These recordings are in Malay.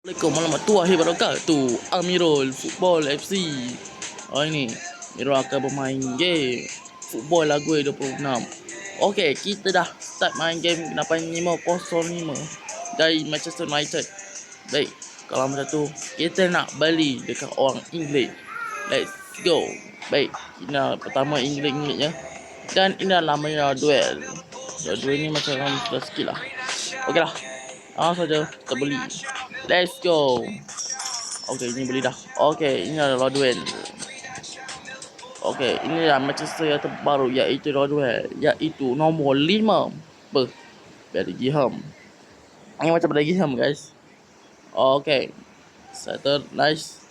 Assalamualaikum warahmatullahi wabarakatuh. Amirul Football FC. Ini Amirul akan bermain game Football Lagu 26. Okey, kita dah start main game 8505 dari Manchester United. Baik, kalau macam tu kita nak beli dekat orang Inggeris. Let's go. Baik, ini pertama Inggeris-Inggerisnya. Dan ini adalah namanya duel. Duel ni macam sudah sikit lah. Okey lah, langsung saja kita beli. Let's go. Okay, ini beli dah. Okay, ini adalah duel. Okay, ini adalah Manchester yang terbaru, iaitu duel, iaitu nombor 5. Dari Giham. Ini macam dari Giham, guys. Okay, settle, nice.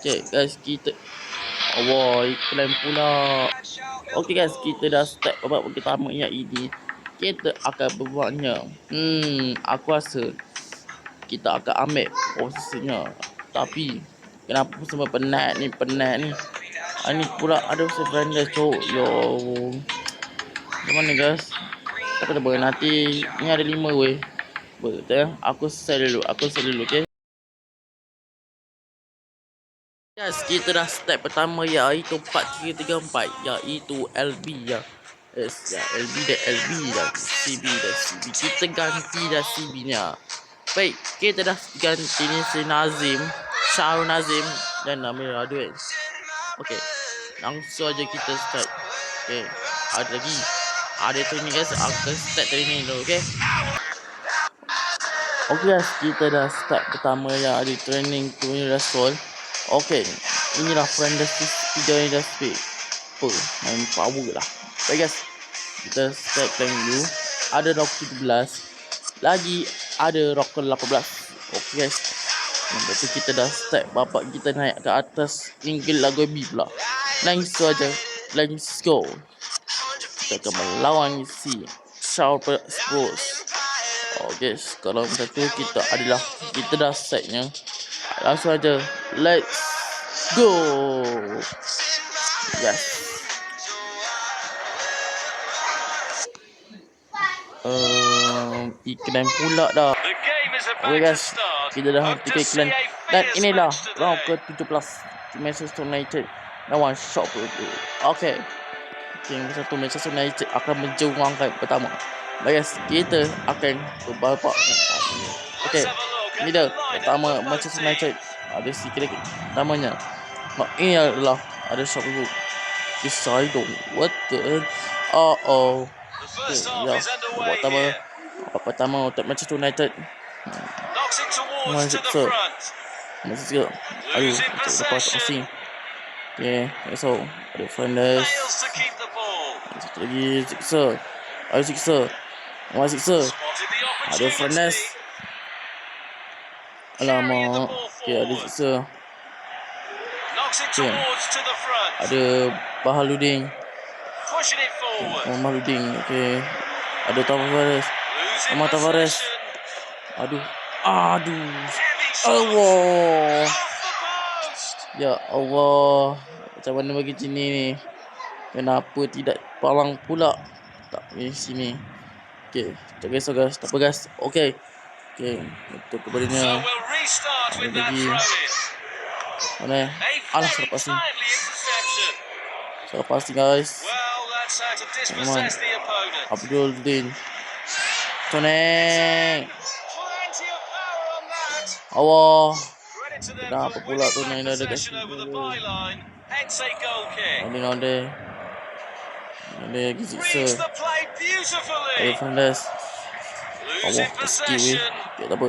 Okay, guys, kita iklan pula. Okay, guys, kita dah start babak pertama yang ini. Kita akan berbuatnya. Aku rasa kita akan ambil posisinya. Tapi kenapa semua penat ni. Ini pula ada friendless cok. Yo. Macam mana guys? Tak apa nanti ni ada 5 weh. Betul. Aku sell dulu. Okay. Guys, kita dah step pertama iaitu 4-3-3-4, iaitu LB ya. Yes, ya LB dan CB. Kita ganti dah CB nya. Baik, kita dah ganti ni si Nazim, Shahrul Nazim dan Amir Radwin. Okey, langsung aja kita start. Okey, ada lagi. Ada training guys, aku start training dulu, okey. Okey guys, kita dah start pertama yang ada training punya Rasul. Okey, inilah friendless video ni dah speak. Main power lah. Baik guys, kita start training dulu. Ada rock 17. Lagi ada rock 18. Okey guys, lepas kita dah start bapak kita naik ke atas Inggeris lagu B pula. Langsung aja, let's go. Kita akan melawan si Sharper Spurs. Okey, kalau macam tu kita dah setnya. Langsung aja, let's go. Yes. Iklan pula dah. Okay guys, kita dah hentikan iklan. Dan inilah round ke-17 Manchester United lawan Sheffield. Okay, satu Manchester United akan menjuangkan pertama. Baik guys, kita akan berbabak. Okay, ini dah pertama Manchester United. Ada sikit namanya. Ini adalah ada Sheffield. Decide what the pertama untuk Manchester United. Manchester. Aduh, lepas asing. Okay, so ada Fernandes. Satu lagi Sixer. Ada Sixer. Ada Fernandes. Alamak. Okay, ada Sixer. Okay. Ada Bahaludin. Okay. Ada Tavares. Aduh. Allah. Ya Allah. Macam mana bagi sini ni? Kenapa tidak palang pula? Tak di sini. Okey, tak kisah guys. Tak apa guys. Okey. Untuk kepadanya. Ada lagi. Mana? Alah, salah passing guys. Abdul Din. Toneng. Allah. Kenapa pula Toneng dah ada kat sini? Ada lagi Sixer. Ada Fernandes. Allah, skill weh. Tak apa.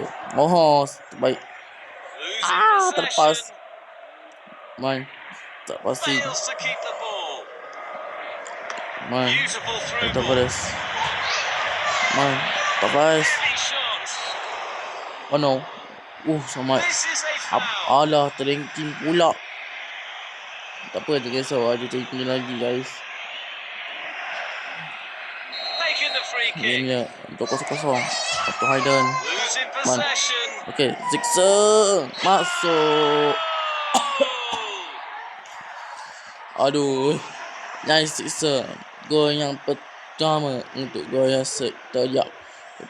Terbaik. Terlepas. Main. Tak pasti. Main. Tavares. Oh no. Sama. Alah, terengking pula. Tak apa, tak kisah. Ada terengking lagi guys. Ini untuk 0-0. Satu Hayden. Man. Okay, Zixer masuk. Aduh. Nice Zixer. Gol yang pertama untuk gol yang teriak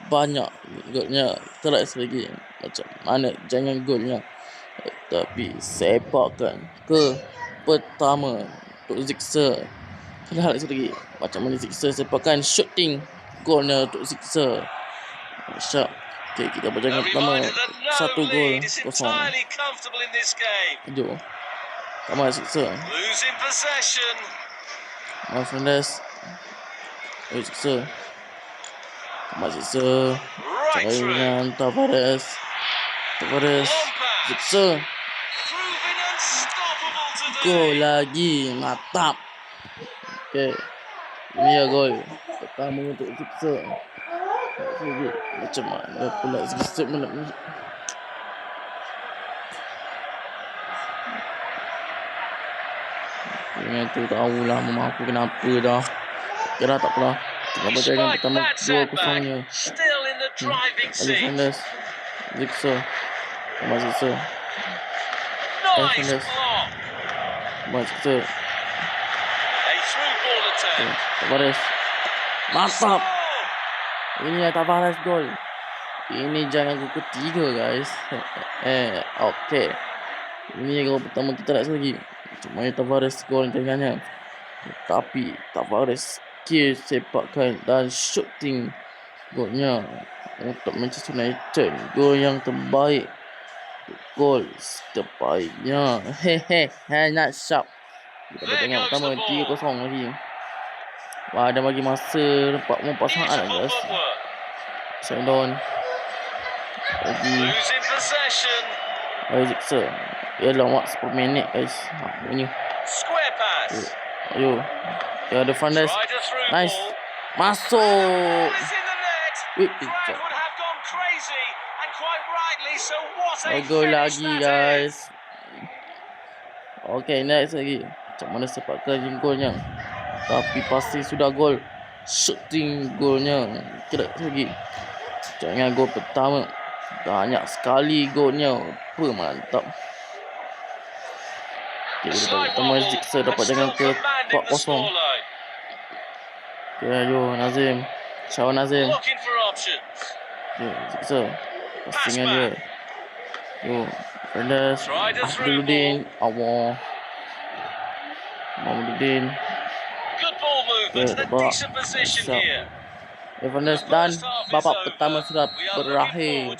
banyak golnya. Terus lagi. macam mana jangan golnya. Tapi sepakkan ke pertama untuk Zixer. Kena hal lagi macam mana Zixer sepakkan shooting golnya untuk Zixer. Syak. Okay, kita berjaya pertama 1-0. Jom. Kamal Zixer. Kamal Fernandes. Zixer. Kamal Zixer. Cari dengan Tavares. Zixer. Gol lagi. Mantap. Okay. Ini ya gol pertama untuk Zixer. Macam mana pula Zixer menang. Yang tu tahulah memaku kenapa dah. Kira tak apalah. Kita berjaya pertama 2-0-nya. Fernandes. Zixer. Kamal Zixer. Fernandes. Kamal Zixer. Tavares. Mantap. Ini Tavares gol. Ini jangan gol ketiga guys. Okay. Ini gol pertama kita nak lagi. Cuma Tavares gol jangannya. Tapi Tavares skill sepakkan dan shooting golnya untuk Manchester United. Gol yang terbaik. Gol terbaiknya. Nak sharp. Kita tengok pertama 3-0 lagi. Wah, ada bagi masa nampak pasangan guys. Sendon. Lagi. Zixer. Dia lawak 10 minit guys. Ini. Ayo. Dia ada Fernandes. Nice. Masuk. Gol lagi guys. Okay, next lagi. Macam mana sepakkan golnya. Tapi pasti sudah gol. Shooting golnya. Kira lagi. Jangan gol pertama. Banyak sekali golnya. Apa mantap. Okay, pertama Zixer dapat jangan ke 4-0. Okay, ayo Nazim. Syawal Nazim. Okay, Zixer. Pasingan dia. Yo, Fernandes. Abduluddin. Allah. Mahmududdin. Fernandes dan babak pertama sudah berakhir.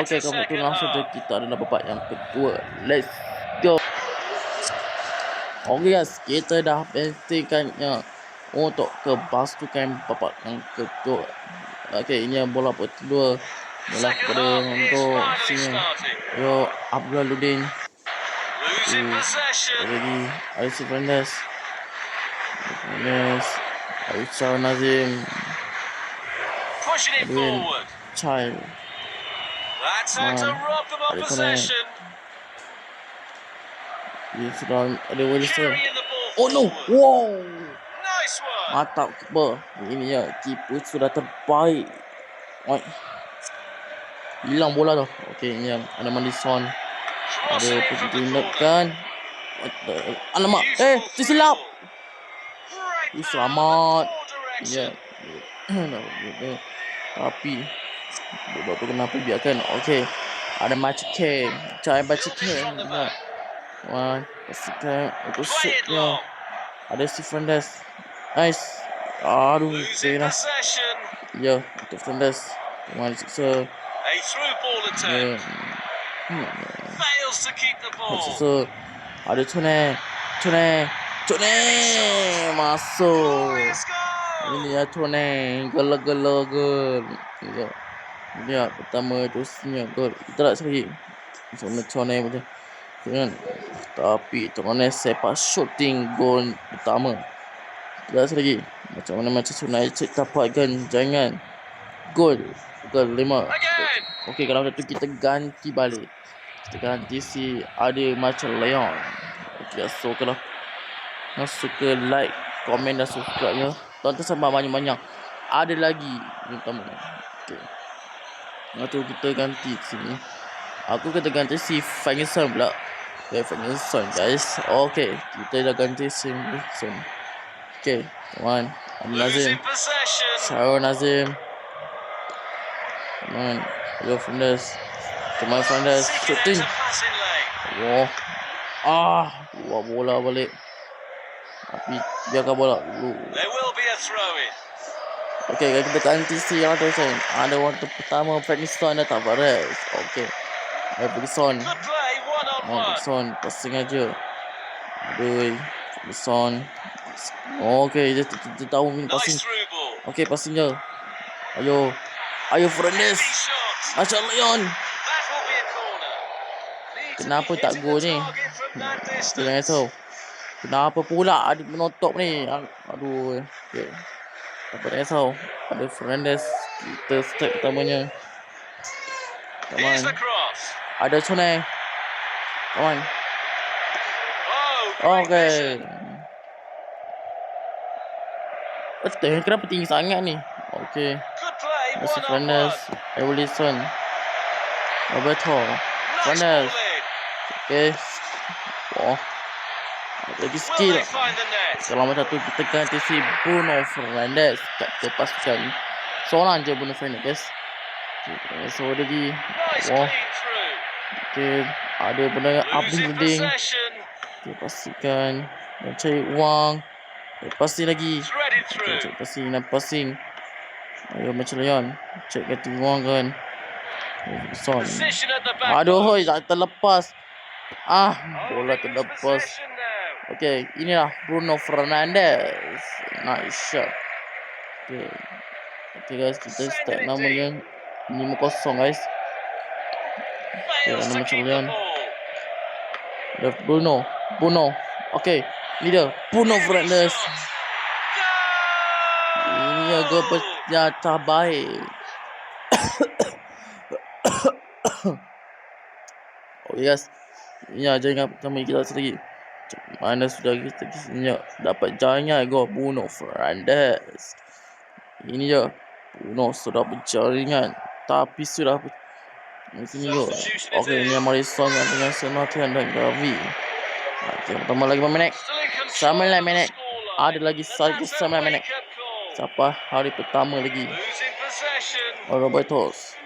Okey, kebetulan langsung kita adalah babak yang kedua. Let's go. Okey guys, kita dah pastikannya untuk kebasukan babak yang kedua. Okey, ini bola kedua. Bola kepada untuk sini. Yo, Abduluddin. Lagi Alexis Fernandes. Aisyah Nazim. Pushing it forward. Child. That's how to rob them of possession. Dia sudah ada Wilson. Carrying the ball Oh no. forward. Wow. Nice work. Mantap keeper. Ini ya, keeper sudah terbaik. Oi. Hilang bola tu. Okey, ini yang ada Madison. Ada pertunjukan. Alamak. Tersilap. Selamat. Ya. Tapi bola tu kenapa biarkan? Okey. Ada Machike. Cari Machike. Wah, pastikan untuk shootnya. Ada si Fernandes. Nice. Aduh, kena. Ya, untuk Fernandes. Kembali Zixer. A through ball attempt. Fails to keep the ball. Zixer. Ada Tune. Masuk. Ini ya Tune. Gol. Ya. Dia pertama terusnya gol. Kita tak lagi. Macam Tune macam. Kan? Tapi Tune sepak shooting gol pertama. Tidak lagi. Macam mana Manchester United dapatkan jangan gol 5. Okey, kalau macam tu kita ganti balik. Kita ganti si ada macam Leon. Okey, so kalau suka like, komen dan subscribe ya. Tonton sampai banyak-banyak. Ada lagi yang pertama. Okey. Lepas tu kita ganti sini. Aku kata ganti si Ferguson pula. Ferguson guys. Okey, kita dah ganti si Ferguson. Okay, come on. Nazim. Syarul Nazim. Come on. Yo, Fernandes. Pemain Fernandes Seeking shooting. out a passing lane. Wah. Buat bola balik. Tapi biarkan bola dulu. There will be a throw in. Okey, kita ganti si yang ada saya. Ada waktu pertama Ferguson dan Tavares. Okey. Ferguson. Good play, one on one. Ferguson passing aja. Aduh. Ferguson. Okey, dia tahu ni passing. Nice through ball. Okey, passing je. Ayo. Ayo Fernandes. Heavy shot. Macam Leon. That will be a corner. Need to Kenapa be tak hitting gol the ni? target from that Jangan distance. risau. Kenapa pula ada penotop ni? Aduh. Okey. Tak payah risau. Ada Fernandes. Kita start pertamanya. Come Here's on. the cross. Ada Sone. Come on. Oh, great Okey. vision. Betul, kenapa tinggi sangat ni? Okey. Good play, Messi one on one. Fernandes. Evolution. Roberto. Nice Fernandes. ball in. Okey. Wah. Lagi Will skill. they find the net? Kalau macam tu kita ganti si Bruno Fernandes. Kita paskan seorang je Bruno Fernandes. Okay, so lagi. Nice Wah. clean through. Okay. Ada benda Losing upbuilding. possession. Okay, pastikan. Dan cari wang. Okay, passing lagi. Threaded Okay, through. cek passing dan passing. Ayo macam Leon. Cek ganti wang kan. Son. Position at the back. Aduh, hoi, tak terlepas. Bola Holding his terlepas. possession now. Okay, inilah Bruno Fernandes. Nice shot. Okay. Okay guys, kita start namanya 5-0 guys. Fails to macam keep the Leon. ball. Ada Bruno. Okay, ni dia Bruno Fernandes. Ini ya gol penjata baik. Oh yes. Ya, jangan pertama kita lagi. Mana sudah kita kisahnya dapat jaringan gol Bruno Fernandes. Ini je. Bruno sudah berjaringan. Tapi sudah sini gol. Okey, ini Marisol dengan Senatian dan Gavi. Okey, pertama lagi 5 minit. Still in control 9 of the minit. scoreline. Ada lagi And satu that's a 9 minit. wake-up call. Siapa hari pertama lagi? Losing possession. Robertos.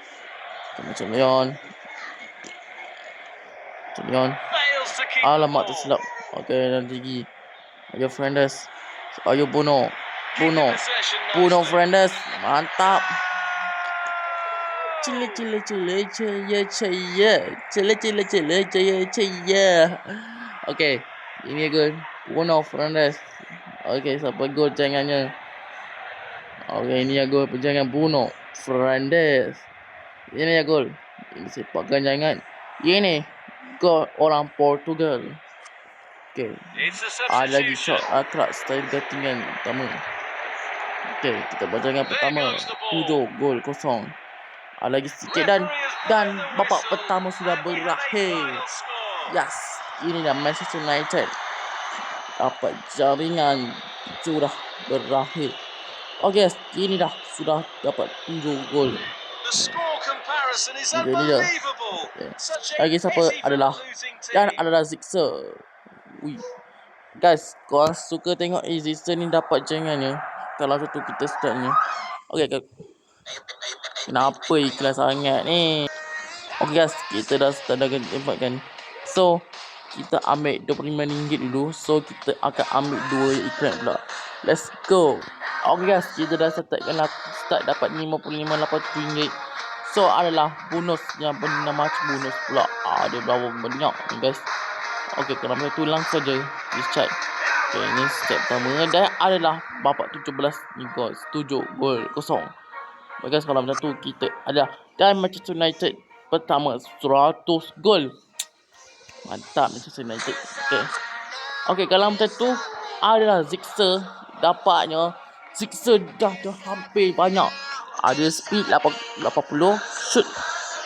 Macam Leon. Fails to keep the Alamak ball. tersilap. Okey, dan lagi. Ayo Fernandes. Ayo Bruno. Keeping possession Bruno nicely. Fernandes. Mantap. Cile. Okey. Ini gol Bruno Fernandes. Okey, siapa gol jangannya? Okey, ini ya gol penjangan Bruno Fernandes. Ini ya gol. Ini sepak ganjangan. Ini gol orang Portugal. Okey. It's a Ada lagi substitution. shot akrak style gantingan pertama. Okey, kita bacakan pertama. 7-0. Ada lagi sedikit dan babak pertama sudah berakhir. Yes, inilah Manchester United dapat jaringan sudah berakhir. Okey, ini dah sudah dapat 7 gol. The score comparison is Ini dia. unbelievable. Okay. Such a Lagi siapa pity for adalah the losing team. dan adalah Zixer. Ui. Guys, korang suka tengok Zixer ni dapat jaringannya. Kalau satu kita startnya. Okey, kenapa iklan sangat ni? Okey guys, kita dah start dah kan. So, kita ambil RM25 dulu. So, kita akan ambil 2 iklan pula. Let's go. Okey guys, kita dah start dapat RM55.87. So, adalah bonus yang benda macam bonus pula. Ada berapa banyak ni guys. Okey, kalau macam tu langsung saja let's check. Okey, ini step pertama dan adalah babak 17 ni guys. 7-0. Baik guys, kalau macam tu kita ada dan Manchester United pertama 100 gol. Mantap Manchester United. Okey, kalau macam tu adalah Zixer dapatnya. Zixer dah hampir banyak. Ada speed 80, shoot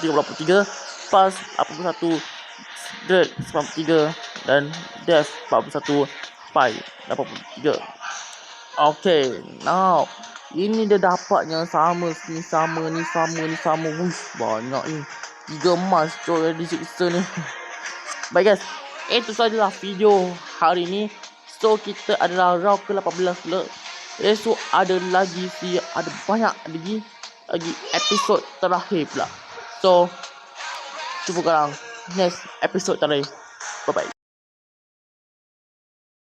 33, pass 81, drill 93 dan dash 41, spy 83. Okey, now ini dia dapatnya sama. Wush, banyak ni. 3 emas coy di Zixer ni. Baik guys, itu sajalah video hari ni. So kita adalah round ke-18 pula. Esok ada lagi banyak lagi episod terakhir pula. So Jumpa korang next episode tadi. Bye bye.